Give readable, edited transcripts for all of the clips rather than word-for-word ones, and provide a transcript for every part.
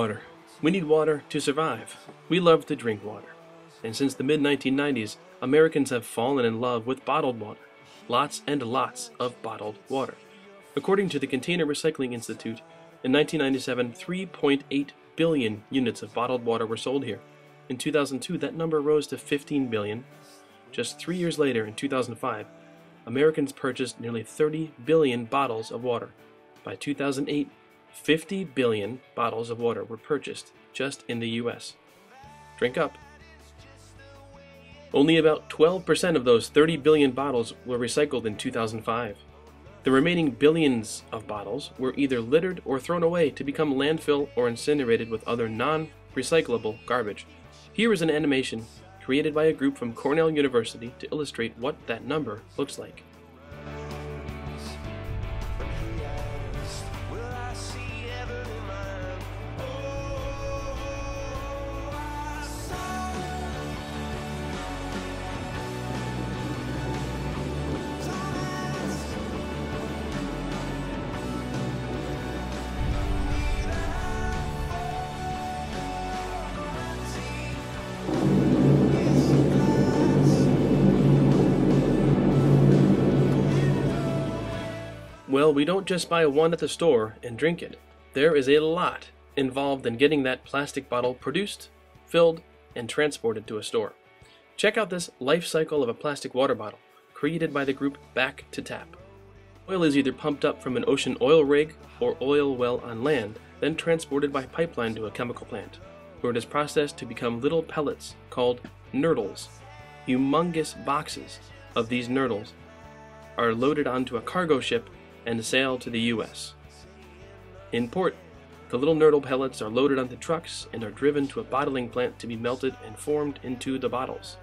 water. We need water to survive. We love to drink water. And since the mid-1990s, Americans have fallen in love with bottled water. Lots and lots of bottled water. According to the Container Recycling Institute, in 1997, 3.8 billion units of bottled water were sold here. In 2002, that number rose to 15 billion. Just 3 years later, in 2005, Americans purchased nearly 30 billion bottles of water. By 2008, 50 billion bottles of water were purchased just in the US. Drink up. Only about 12% of those 30 billion bottles were recycled in 2005. The remaining billions of bottles were either littered or thrown away to become landfill or incinerated with other non-recyclable garbage. Here is an animation created by a group from Cornell University to illustrate what that number looks like. Well, we don't just buy one at the store and drink it. There is a lot involved in getting that plastic bottle produced, filled, and transported to a store. Check out this life cycle of a plastic water bottle, created by the group Back to Tap. Oil is either pumped up from an ocean oil rig or oil well on land, then transported by pipeline to a chemical plant, where it is processed to become little pellets called nurdles. Humongous boxes of these nurdles are loaded onto a cargo ship and sail to the US. In port, the little nurdle pellets are loaded onto trucks and are driven to a bottling plant to be melted and formed into the bottles.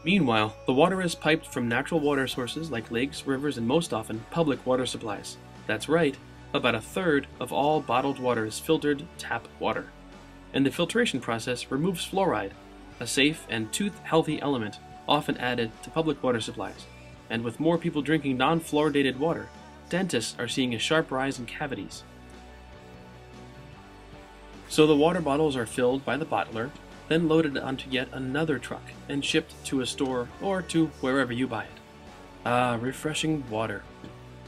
Meanwhile, the water is piped from natural water sources like lakes, rivers, and most often, public water supplies. That's right, about a third of all bottled water is filtered tap water. And the filtration process removes fluoride, a safe and tooth-healthy element often added to public water supplies. And with more people drinking non-fluoridated water, dentists are seeing a sharp rise in cavities. So the water bottles are filled by the bottler, then loaded onto yet another truck and shipped to a store or to wherever you buy it. Ah, refreshing water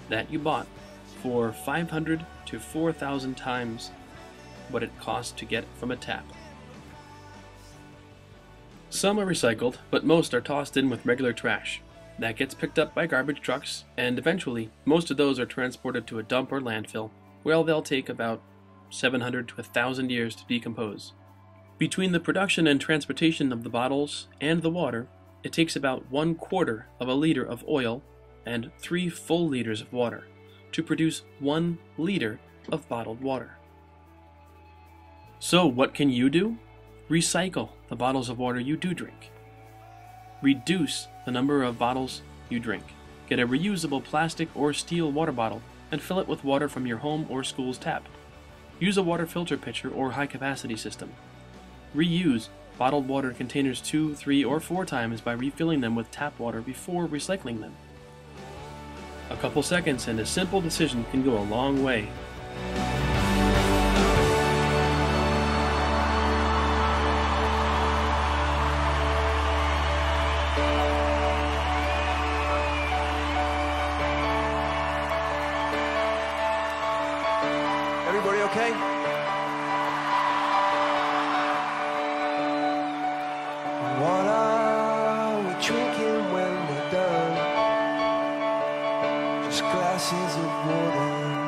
that you bought for 500 to 4,000 times what it costs to get from a tap. Some are recycled, but most are tossed in with regular trash. That gets picked up by garbage trucks, and eventually, most of those are transported to a dump or landfill, where they'll take about 700 to 1,000 years to decompose. Between the production and transportation of the bottles and the water, it takes about 1/4 of a liter of oil and 3 full liters of water to produce 1 liter of bottled water. So what can you do? Recycle the bottles of water you do drink. Reduce the number of bottles you drink. Get a reusable plastic or steel water bottle and fill it with water from your home or school's tap. Use a water filter pitcher or high-capacity system. Reuse bottled water containers 2, 3, or 4 times by refilling them with tap water before recycling them. A couple seconds and a simple decision can go a long way. Everybody okay? What are we drinking when we're done? Just glasses of water.